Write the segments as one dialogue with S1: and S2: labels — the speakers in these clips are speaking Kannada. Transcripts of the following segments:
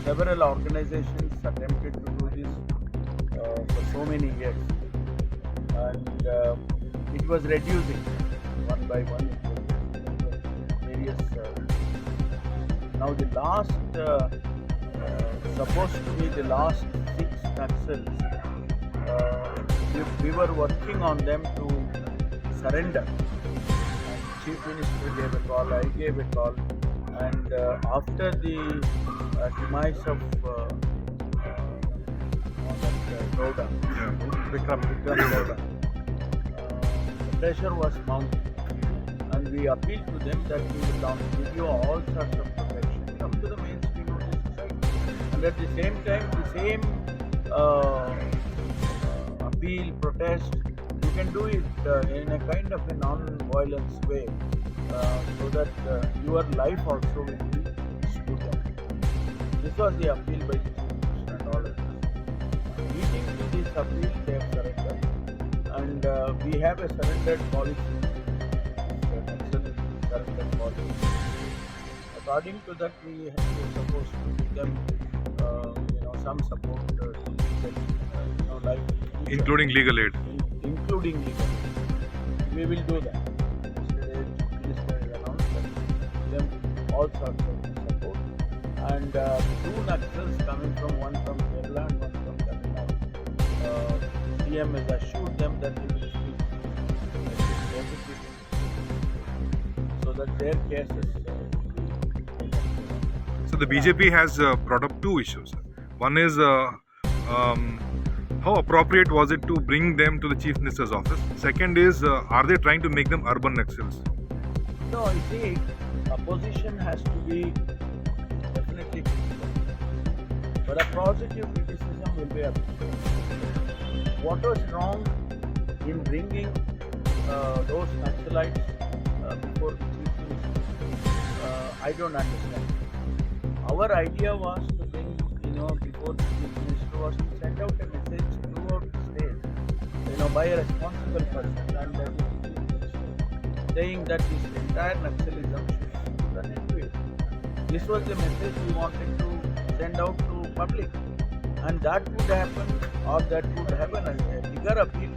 S1: several organizations attempted to do this for so many years, and it was reducing one by one. It was various. Now the last, supposed to be the last 6 Naxals, we were working on them to surrender. And Chief Minister gave a call, I gave a call, and after the demise of Gowda, Vikram Gowda, the pressure was mounting, and we appealed to them that we will now give you all sorts of protection, come to the mainstream of the society, and at the same time, the same appeal, protest, you can do it in a kind of a non-violence way, so that your life also will be smoother. This was the appeal by the Chief Minister and all of us. Leading to this appeal, they have surrendered, and we have a surrendered policy, surrendered policy. According to that, we are supposed to give them, some support to get, life,
S2: including legal aid.
S1: Including legal aid. We will do that. Yesterday, Chief Minister has announced that we will give them all sorts of support. And 2 Naxals coming from, one from Kerala and one from Tamil Nadu. CM has assured them that he will speak so that their cases will be taken.
S2: So the BJP has brought up 2 issues. One is how appropriate was it to bring them to the Chief Minister's office? Second is, are they trying to make them urban Naxals?
S1: No, I see, opposition has to be definitely critical, but a positive criticism will be appreciated. What was wrong in bringing those Naxalites before the Chief Minister? I don't understand. Our idea was to bring, before the Chief Minister, was to send out a message throughout the state, by a responsible person, and that is the Chief Minister, saying that this entire Naxalism should be done into it. This was the message we wanted to send out to public, and that would happen, or that would have a bigger appeal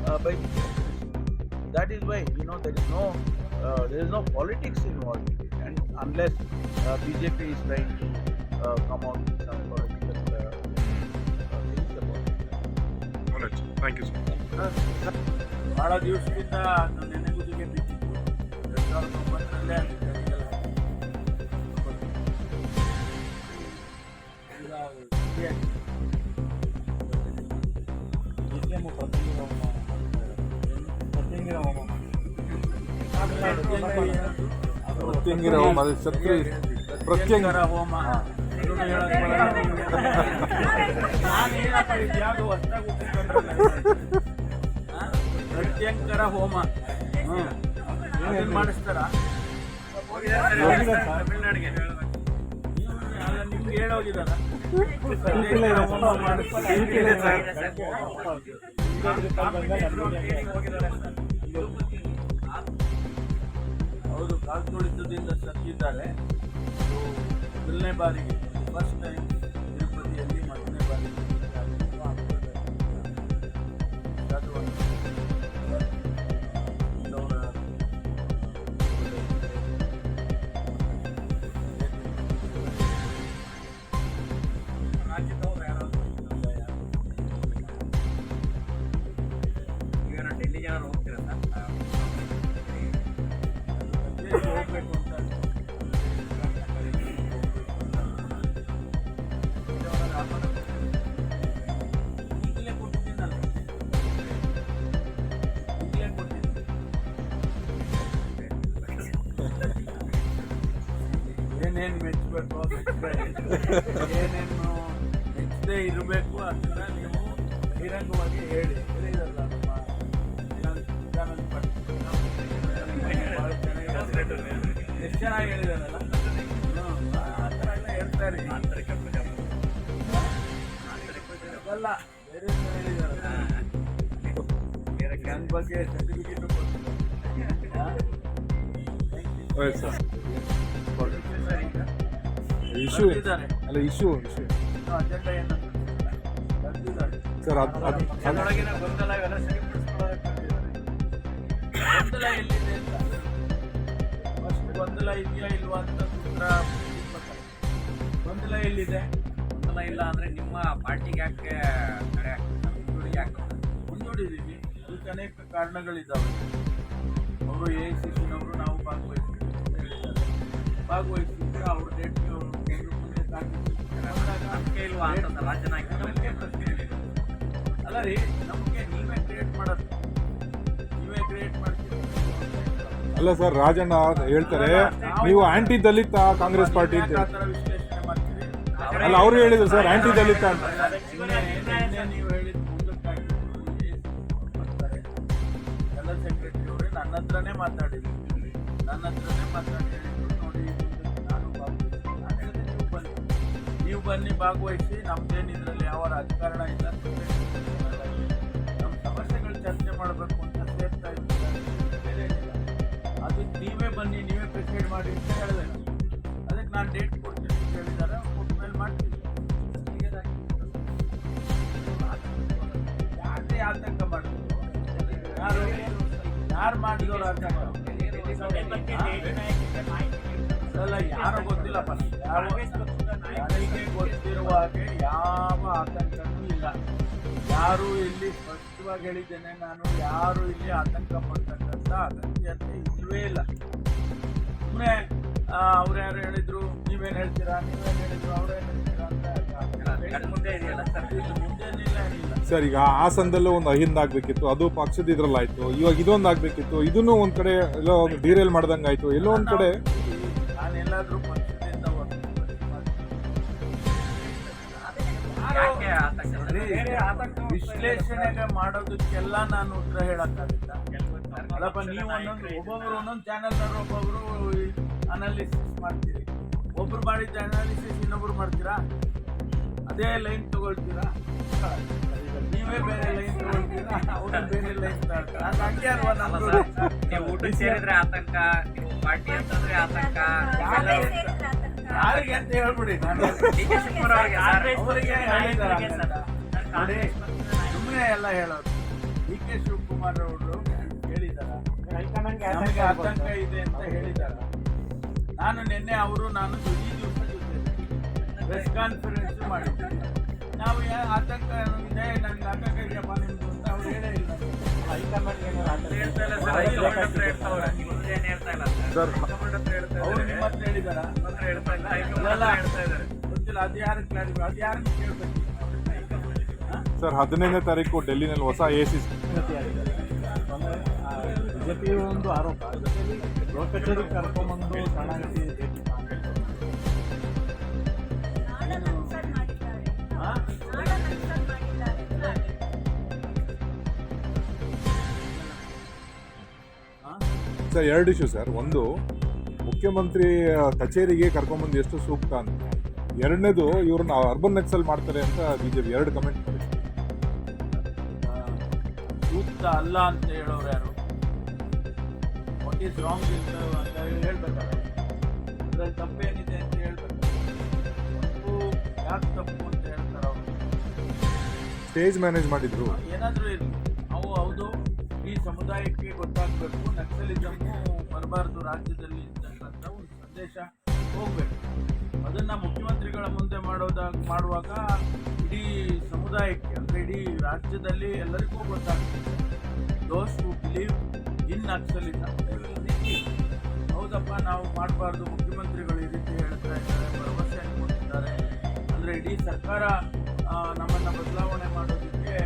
S1: by the Chief Minister. That is why, there is no politics involved in it, and unless BJP is trying to come out with some political things about it.
S2: All right. Thank you, sir.
S1: ಬಹಳ ದಿವಸದಿಂದ ನೆನೆಗುದಿಗೆ ಬಿದ್ದಿತ್ತು. 2009 ಅಲ್ಲಿ ಕ್ರಿಟಿಕಲ್
S3: ಪ್ರತ್ಯಂಗಿರ ಹೋಮ, ಅದು ಶತ್ರು ಪ್ರತ್ಯಂಗಿರ ಹೋಮ.
S1: ಪ್ರತ್ಯಂಕರ ಹೋಮ ಮಾಡಿಸ್ತಾರ ತಮಿಳ್ನಾಡಿಗೆ? ನಿಮ್ಗೆ ಹೇಳೋಗಿದಾರ? ಹೌದು, ಕಾಲ್ತುಳಿತದಿಂದ ಸತ್ತಿದ್ದಾರೆ. ಮೊದಲನೇ ಬಾರಿಗೆ, ಫಸ್ಟ್ ಟೈಮ್ ತಿರುಪತಿಯಲ್ಲಿ ಮೊದಲನೇ ಬಾರಿಗೆ ಡೆಲ್ಲಿ ಜನ ಹೋಗ್ತೀರ ಹೋಗ್ಬೇಕು ಅಂತ ಈಗಲೇ ಕೊಟ್ಟಿದ್ದೀನಲ್ಲ, ಈಗಲೇ ಕೊಟ್ಟಿದ್ದೀನಿ. ಏನೇನು ಮೆಚ್ಚಬೇಕು, ಏನೇನು ಮೆಚ್ಚದೇ ಇರಬೇಕು ಅದನ್ನ ನೀವು ಬಹಿರಂಗವಾಗಿ ಹೇಳಿ. ಹೇಳಿರಲ್ಲ ನಮ್ಮ ವಿಧಾನದ ಪಟ್ಟಿ ಭಾಳ ಚೆನ್ನಾಗಿ ಎಷ್ಟು ಚೆನ್ನಾಗಿ ಹೇಳಿದಾರಲ್ಲ, ಆ ಥರ ಎಲ್ಲ ಹೇಳ್ತಾರೆ. ಅಲ್ಲ, ಬೇರೆ ಹೇಳಿದಾರಲ್ಲ, ಗ್ಯಾಂಗ್ ಬಗ್ಗೆ ಸರ್ಟಿಫಿಕೇಟ್
S3: ಇಶ್ಯೂ
S1: ಕೊಟ್ಟಿದ್ದಾರೆ.
S3: ಅಲ್ಲ ಇಶ್ಯೂ
S1: ಇನ್ನು ಅಜೆಂಡಾ ಏನು ಕರೆದಿದ್ದಾರೆ.
S3: ಸರ್
S1: ಅದರೊಳಗಿನ ಗೊಂದಲ ಇವೆಲ್ಲ ಸರಿಪಡಿಸ್ಕೊಳ್ಳೋದಕ್ಕೆ ಕರೆದಿದ್ದಾರೆ. ಗೊಂದಲ ಎಲ್ಲಿದೆ ಅಂತ ಫಸ್ಟ್ ಗೊಂದಲ ಇದೆಯಾ ಇಲ್ವಾ ಅಂತ ಉತ್ತರ ಹುಡುಕ್ಬೇಕಾಗುತ್ತೆ. ಗೊಂದಲ ಎಲ್ಲಿದೆ?
S4: ಗೊಂದಲ ಇಲ್ಲ ಅಂದ್ರೆ ನಿಮ್ಮ ಪಾರ್ಟಿಗೆ ಯಾಕೆ ಕರೆ ಮುಂದೂಡಿಗೆ ಯಾಕೆ
S1: ಮುಂದೂಡಿದ್ದೀವಿ. ಅದಕ್ಕೆ ಅನೇಕ ಕಾರಣಗಳಿದ್ದಾವೆ. ಅವರು AICC-ನವರು ನಾವು ಭಾಗವಹಿಸ್ತೀವಿ ಅಂತ ಹೇಳಿದ್ದಾರೆ. ಭಾಗವಹಿಸಿದ್ರೆ ಅವ್ರ ಡೇಟ್ಗೆ ಅವರು ಮುಂದೆ
S4: ನಂಬಿಕೆ ಇಲ್ವಾ ಅಂತ ರಾಜ್ಯ ನಾಯಕರಿಗೆ ಪ್ರಶ್ನೆ ಹೇಳಿದ್ರು.
S1: ಅಲ್ಲ ರೀ, ನಮಗೆ ನೀವೇ ಕ್ರಿಯೇಟ್ ಮಾಡೋದು, ನೀವೇ ಕ್ರಿಯೇಟ್ ಮಾಡ್ತೀವಿ.
S3: ಅಲ್ಲ ಸರ್, ರಾಜಣ್ಣ ಹೇಳ್ತಾರೆ ನೀವು ಆಂಟಿ ದಲಿತ ಕಾಂಗ್ರೆಸ್ ಪಾರ್ಟಿ ಅಂತ.
S1: ಆ ಥರ ವಿಶ್ಲೇಷಣೆ ಮಾಡ್ತೀವಿ.
S3: ಅಲ್ಲ ಅವರು ಹೇಳಿದ್ರು ಸರ್ ಆಂಟಿ ದಲಿತ ಅಂತ.
S1: ನೀವು ಹೇಳಿದ ಮುಂದಕ್ಕಾಗಿ ಬರ್ತಾರೆ ಎಲ್ಲ ಸೆಕ್ರೆಟರಿ ಅವರೇ ನನ್ನ ಹತ್ರನೇ ಮಾತಾಡಿದ್ರು. ನನ್ನ ಹತ್ರನೇ ಮಾತಾಡಿ ಹೇಳಿದ್ರು, ನೋಡಿ ಮುಂದಕ್ಕೆ ನಾನು ಭಾಗವಹಿಸ್ತೀನಿ. ನಾನು ಹೇಳಿದೆ ನೀವು ಬನ್ನಿ ಭಾಗವಹಿಸಿ. ನಮ್ದೇನು ಇದರಲ್ಲಿ ಯಾವ ರಾಜಕಾರಣ ಇಲ್ಲ, ನಮ್ಮ ಸಮಸ್ಯೆಗಳು ಚರ್ಚೆ ಮಾಡಬೇಕು ಅಂತ ಸೇರ್ತಾ ಇದ್ದಾರೆ. ಬೇರೆ ಏನಿಲ್ಲ. ಅದಕ್ಕೆ ನೀವೇ ಬನ್ನಿ, ನೀವೇ ಪ್ರಿಸೈಡ್ ಮಾಡಿ ಅಂತ ಹೇಳಿದೆ. ಅದಕ್ಕೆ ನಾನು ಡೇಟ್ ಕೊಡ್ತೀನಿ ಅಂತ ಹೇಳಿದ್ದಾರೆ. ಕೊಟ್ಟ ಮೇಲೆ ಮಾಡ್ತೀನಿ. ಯಾರೇ ಆತಂಕ ಮಾಡಿದ್ರು? ಯಾರು ಮಾಡಿದವರು ಆತಂಕ? ಅಲ್ಲ, ಯಾರು ಗೊತ್ತಿಲ್ಲಪ್ಪ. ನನಗೆ ಗೊತ್ತಿರುವ ಹಾಗೆ ಯಾವ ಆತಂಕನೂ ಇಲ್ಲ. ಯಾರು ಇಲ್ಲಿ ಸ್ಪಷ್ಟವಾಗಿ ಹೇಳಿದ್ದೇನೆ, ನಾನು ಯಾರು ಇಲ್ಲಿ ಆತಂಕ ಪಡ್ತಕ್ಕಂಥ ಅಗತ್ಯತೆ ಇಲ್ಲವೇ ಇಲ್ಲ. ಸುಮ್ಮನೆ ಅವ್ರು ಯಾರು ಹೇಳಿದ್ರು, ನೀವೇನು ಹೇಳ್ತೀರಾ, ನೀವೇನು ಹೇಳಿದ್ರು, ಅವ್ರೇನು ಹೇಳ್ತೀರಾ ಅಂತ
S4: ಮುಂದೆ ಇದೆಯಲ್ಲ ಸರ್.
S1: ಮುಂದೇನಿಲ್ಲ, ಏನಿಲ್ಲ.
S3: ಸರ್ ಈಗ ಹಾಸನದಲ್ಲೂ ಒಂದು ಅಹಿಂದ ಆಗ್ಬೇಕಿತ್ತು, ಅದು ಪಕ್ಷದ ಇದ್ರಲ್ಲಾಯ್ತು. ಇವಾಗ ಇದೊಂದು ಆಗ್ಬೇಕಿತ್ತು, ಇದನ್ನು ಒಂದ್ ಕಡೆ ಎಲ್ಲೋ ಒಂದು ಡೀರೇಲ್ ಮಾಡ್ದಂಗಾಯ್ತು. ಎಲ್ಲೋ ಒಂದ್ ಕಡೆ
S1: ನಾನೆಲ್ಲಾದ್ರೂ ಪಕ್ಷದಿಂದ
S4: ಯಾಕೆ ಆತಂಕ?
S1: ವಿಶ್ಲೇಷಣೆಗೆ ಮಾಡೋದಕ್ಕೆಲ್ಲ ನಾನು ಉತ್ತರ ಹೇಳಕ್ಕಾಗುತ್ತಾ? ಅಲ್ಲಪ್ಪ, ನೀವು ಒಬ್ಬೊಬ್ರು ಒಂದೊಂದು ಚಾನಲ್ನವರು ಒಬ್ಬೊಬ್ರು ಅನಾಲಿಸಿಸ್ ಮಾಡ್ತೀರಿ. ಒಬ್ರು ಮಾಡಿದ್ದ ಅನಾಲಿಸಿಸ್ ಇನ್ನೊಬ್ರು ಮಾಡ್ತೀರಾ? ಅದೇ ಲೈನ್ ತಗೊಳ್ತೀರಾ? ನೀವೇ ಬೇರೆ ಲೈನ್ ತಗೊಳ್ತೀರಾ, ಅವರು ಬೇರೆ ಲೈನ್ ತಗೊಳ್ತಾರೆ. ಅದು ಹಂಗೆ ಅಲ್ವಾ ನಮ್ಮದು?
S4: ನೀವು ಊಟಕ್ಕೆ ಸೇರಿದ್ರೆ ಆತಂಕ, ನೀವು ಪಾರ್ಟಿ ಅಂತಂದ್ರೆ ಆತಂಕ.
S1: ಯಾರಿಗೆ ಅಂತ ಹೇಳ್ಬಿಡಿ. ನಾನು
S4: DK ಶಿವಕುಮಾರ್
S1: ಅವರಿಗೆ ಹೇಳಿದ್ದಾರೆ ನೋಡಿ, ಸುಮ್ಮನೆ ಎಲ್ಲ ಹೇಳೋದು. DK ಶಿವಕುಮಾರ್ ಅವರು ಹೇಳಿದಾರ, ನಮಗೆ ಆತಂಕ ಇದೆ ಅಂತ ಹೇಳಿದಾರ. ನಾನು ನಿನ್ನೆ ನಾನು ಈ ದಿವಸ ಜೊತೆ ಪ್ರೆಸ್ ಕಾನ್ಫರೆನ್ಸ್ ಮಾಡಿದ್ದೆ. ನಾವು ಆತಂಕ ಇದೆ, ನನಗೆ ಆತಂಕ ಇದೆಯಪ್ಪ ನಿಮ್ದು ಅಂತ ಅವ್ರು ಹೇಳೇ ಇಲ್ಲ.
S3: ಸರ್
S1: ಅವ್ರು ನಿಮ್ಮ ಹತ್ರ ಹೇಳಿದಾರ? ಗೊತ್ತಿಲ್ಲ. ಅದು ಯಾರು ಕ್ಲಾರಿಫೈ, ಅದು ಯಾರನ್ನು ಕೇಳ್ಬೇಕು?
S3: ಸರ್ 15ನೇ ತಾರೀಕು ಡೆಲ್ಲಿನಲ್ಲಿ ಹೊಸ AICC
S1: ಬಿಜೆಪಿ ಒಂದು ಆರೋಪ, ಗೃಹ ಕಚೇರಿ ಕರ್ಕೊಂಡ್ಬಂದು ಕಾಣಾಂತಿ
S3: ಸರ್ ಎರಡು ಇಶ್ಯೂ ಸರ್. ಒಂದು, ಮುಖ್ಯಮಂತ್ರಿ ಕಚೇರಿಗೆ ಕರ್ಕೊಂಬಂದು ಎಷ್ಟು ಸೂಕ್ತ ಅಂತ. ಎರಡನೇದು, ಇವ್ರನ್ನ ಅರ್ಬನ್ ನಕ್ಸಲ್ ಮಾಡ್ತಾರೆ ಅಂತ ಬಿಜೆಪಿ ಎರಡು ಕಮೆಂಟ್ ಮಾಡಿ.
S1: ಸೂಕ್ತ ಅಲ್ಲ ಅಂತ ಹೇಳೋರು ಯಾರು? ವಾಟ್ ಈಸ್ ರಾಂಗ್ ಅಂತ ಹೇಳ್ಬೇಕಾದ್ರೆ ಅದ್ರಲ್ಲಿ ತಪ್ಪೇನಿದೆ ಅಂತ ಹೇಳ್ಬೇಕು. ತಪ್ಪು ಯಾಕೆ ತಪ್ಪು ಅಂತ ಹೇಳ್ತಾರೆ ಅವರು?
S3: ಸ್ಟೇಜ್ ಮ್ಯಾನೇಜ್ ಮಾಡಿದ್ರು.
S1: ಏನಾದರೂ ಇರಲಿ, ಅವು ಹೌದು ಈ ಸಮುದಾಯಕ್ಕೆ ಗೊತ್ತಾಗಬೇಕು, ನಕ್ಸಲಿಸಮ್ಮು ಬರಬಾರ್ದು ರಾಜ್ಯದಲ್ಲಿ ಅಂತಕ್ಕಂಥ ಒಂದು ಸಂದೇಶ ಹೋಗ್ಬೇಕು. ಅದನ್ನು ಮುಖ್ಯಮಂತ್ರಿಗಳ ಮುಂದೆ ಮಾಡುವಾಗ ಇಡೀ ಸಮುದಾಯಕ್ಕೆ, ಅಂದರೆ ಇಡೀ ರಾಜ್ಯದಲ್ಲಿ ಎಲ್ಲರಿಗೂ ಗೊತ್ತಾಗ್ತದೆ. ದೋಸ್ ಹೂ ಬಿಲೀವ್ ಇನ್ ನಕ್ಸಲಿಸಮ್, ಹೌದಪ್ಪ ನಾವು ಮಾಡಬಾರ್ದು, ಮುಖ್ಯಮಂತ್ರಿಗಳು ಈ ರೀತಿ ಹೇಳ್ತಾ ಇದ್ದಾರೆ, ಭರವಸೆ ಕೊಟ್ಟಿದ್ದಾರೆ, ಅಂದರೆ ಇಡೀ ಸರ್ಕಾರ ನಮ್ಮನ್ನು ಬದಲಾವಣೆ ಮಾಡೋದಕ್ಕೆ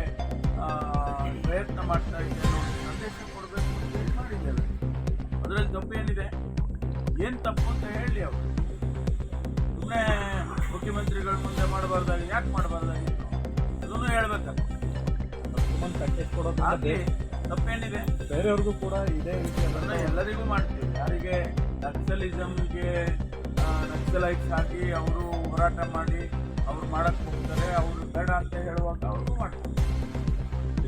S1: ಪ್ರಯತ್ನ ಮಾಡ್ತಾ ಇದೆ ಅನ್ನೋ ಸಂದೇಶ ಕೊಡಬೇಕು ಅಂತ ಹೇಳಿ ಮಾಡಿದ್ದೇವೆ. ಅದರಲ್ಲಿ ತಪ್ಪೇನಿದೆ? ಏನು ತಪ್ಪು ಅಂತ ಹೇಳಿ ಅವರು. ಸುಮ್ಮನೆ ಮುಖ್ಯಮಂತ್ರಿಗಳ ಮುಂದೆ ಮಾಡಬಾರ್ದಾಗಿ ಯಾಕೆ ಮಾಡಬಾರ್ದಾಗಿತ್ತು ಅದನ್ನು ಹೇಳ್ಬೇಕಲ್ಲ. ಹಾಗೆ ತಪ್ಪೇನಿದೆ?
S5: ಬೇರೆಯವ್ರಿಗೂ ಕೂಡ ಇದೇ ರೀತಿ
S1: ಎಲ್ಲರಿಗೂ ಮಾಡ್ತೀವಿ. ಯಾರಿಗೆ ನಕ್ಸಲಿಸಮ್ಗೆ ನಕ್ಸಲೈಟ್ಸ್ ಹಾಕಿ ಅವರು ಹೋರಾಟ ಮಾಡಿ ಅವ್ರು ಮಾಡಕ್ಕೆ ಹೋಗ್ತಾರೆ, ಅವರು ಬೇಡ ಅಂತ ಹೇಳುವಾಗ ಅವ್ರಿಗೂ ಮಾಡ್ತಾರೆ.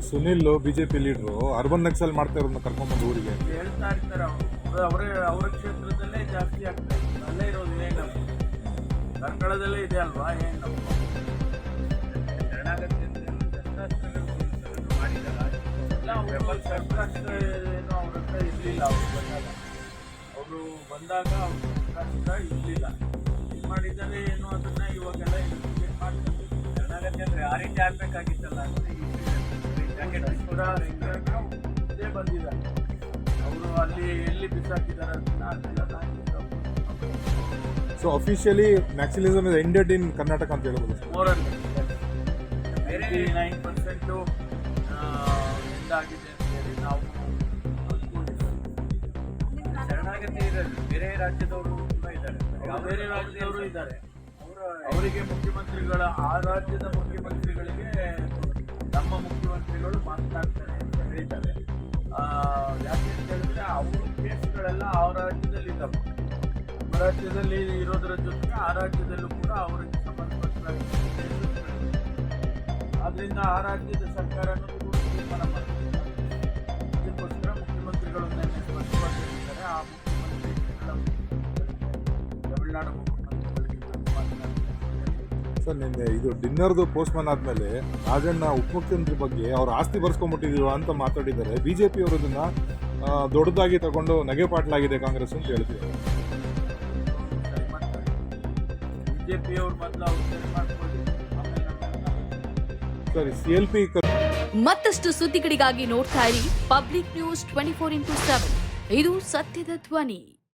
S3: ಸುನಿಲ್ ಬಿಜೆಪಿ ಲೀಡ್ರು ಅರ್ಬನ್ ನಕ್ಸಲ್ ಮಾಡ್ತಾ ಇರೋದನ್ನ ಕರ್ಕೊಂಡ್ಬಂದು ಊರಿಗೆ
S1: ಹೇಳ್ತಾ ಇರ್ತಾರೆ. ಅವರ ಕ್ಷೇತ್ರದಲ್ಲೇ ಜಾಸ್ತಿ ಆಗ್ತಾ ಇದೆ, ಅಲ್ಲೇ ಇರೋದು. ಈಗ ಸರ್ಕಾರದಲ್ಲೇ ಇದೆ ಅಲ್ವಾ, ಏನು ನಮ್ಮ
S4: ಶರಣಾಗತಿ ಅಂತ ಶಸ್ತ್ರಾಸ್ತ್ರಗಳು ಮಾಡಿದಾರ
S1: ಎಲ್ಲ ಅವರು ಶಸ್ತ್ರಾಸ್ತ್ರ ಏನೋ ಅವ್ರ ಹತ್ರ ಇರಲಿಲ್ಲ. ಅವರು ಬಂದಾಗ ಅವ್ರ ಶಸ್ತ್ರಾಸ್ತ್ರ ಇರಲಿಲ್ಲ. ಏನು ಮಾಡಿದ್ದಾರೆ ಏನು ಅದನ್ನ ಇವಾಗೆಲ್ಲ ಇನ್ವೆಸ್ಟಿಗೇಟ್ ಮಾಡ್ತಾರೆ.
S4: ಶರಣಾಗತಿ ಅಂದ್ರೆ ಆ ರೀತಿ ಆಗ್ಬೇಕಾಗಿತ್ತಲ್ಲ ಅಂದ್ರೆ
S1: ಇದೇ ಬಂದಿದ್ದಾರೆ ಅವರು ಅಲ್ಲಿ ಎಲ್ಲಿ ಬಿಸಾಕಿದ್ದಾರೆ ಅದನ್ನ
S3: ಸೊ ಅಫಿಷಿಯಲಿ ನ್ಯಾಕ್ಸಲಿಸಮ್ ಇಸ್ ಎಂಡೆಡ್ ಇನ್ ಕರ್ನಾಟಕ ಅಂತ ಹೇಳ್ಬೋದು.
S1: ಮೋರಲ್
S4: ಬೇರೆ
S1: 99% ಎಂದಾಗಿದೆ ಅಂತ ಹೇಳಿ ನಾವು ಅಂದ್ಕೊಂಡಿದ್ದೀವಿ.
S4: ಶರಣಾಗತಿ ಇರೋದು ಬೇರೆ ರಾಜ್ಯದವರು ಕೂಡ ಇದ್ದಾರೆ.
S1: ಬೇರೆ ರಾಜ್ಯದವರು ಇದ್ದಾರೆ. ಅವರಿಗೆ ಮುಖ್ಯಮಂತ್ರಿಗಳ ಆ ರಾಜ್ಯದ ಮುಖ್ಯಮಂತ್ರಿಗಳಿಗೆ ನಮ್ಮ ಮುಖ್ಯಮಂತ್ರಿಗಳು ಮಾತನಾಡ್ತಾರೆ ಅಂತ ಹೇಳಿದ್ದಾರೆ. ಯಾಕೆ ಅಂತ ಹೇಳಿದ್ರೆ ಅವ್ರ ಕೇಸ್ಗಳೆಲ್ಲ ಆ ರಾಜ್ಯದಲ್ಲಿ ಇದ್ದಾವೆ. ನಮ್ಮ ರಾಜ್ಯದಲ್ಲಿ ಇರೋದರ ಜೊತೆಗೆ ಆ ರಾಜ್ಯದಲ್ಲೂ ಕೂಡ ಅವರಿಗೆ ಸಂಬಂಧಪಟ್ಟ ಆದ್ರಿಂದ ಆ ರಾಜ್ಯದ ಸರ್ಕಾರನೂ ಕೂಡ ತೀರ್ಮಾನ ಮಾಡಿದ್ದಾರೆ. ಇದಕ್ಕೋಸ್ಕರ ಮುಖ್ಯಮಂತ್ರಿಗಳು ನಿನ್ನೆ ಸ್ಪಷ್ಟವಾಗಿ ಹೇಳಿದ್ದಾರೆ. ಆ ಮುಖ್ಯಮಂತ್ರಿಗಳ ತಮಿಳುನಾಡು ಮುಖ್ಯಮಂತ್ರಿಗಳಿಗೆ ಮಾತನಾಡ್ತಾರೆ.
S3: ಸರ್ ನಿನ್ನೆ ಇದು ಡಿನ್ನರ್ದು ಪೋಸ್ಟ್ಮನ್ ಆದಮೇಲೆ ರಾಜಣ್ಣ ಉಪಮುಖ್ಯಮಂತ್ರಿ ಬಗ್ಗೆ ಅವ್ರ ಆಸ್ತಿ ಬರ್ಸ್ಕೊಂಡ್ಬಿಟ್ಟಿದೀವ ಅಂತ ಮಾತಾಡಿದ್ದಾರೆ. ಬಿಜೆಪಿ ಅವರು ಇದನ್ನ ದೊಡ್ಡದಾಗಿ ತಗೊಂಡು ನಗೆಪಾಟ್ಲಾಗಿದೆ ಕಾಂಗ್ರೆಸ್ ಅಂತ ಹೇಳ್ತಿದ್ದಾರೆ.
S1: ಬಿಜೆಪಿಯವ್ರು ಮೊದಲು ಅವ್ರು ಸರಿ ಮಾಡ್ಕೊಳ್ಳಿ, ಆಮೇಲೆ
S3: ಸರಿ CLP
S6: ಮತ್ತಷ್ಟು ಸುದ್ದಿಗಳಿಗಾಗಿ ನೋಡ್ತಾ ಇರಿ ಪಬ್ಲಿಕ್ ನ್ಯೂಸ್ 24x7. ಇದು ಸತ್ಯದ ಧ್ವನಿ.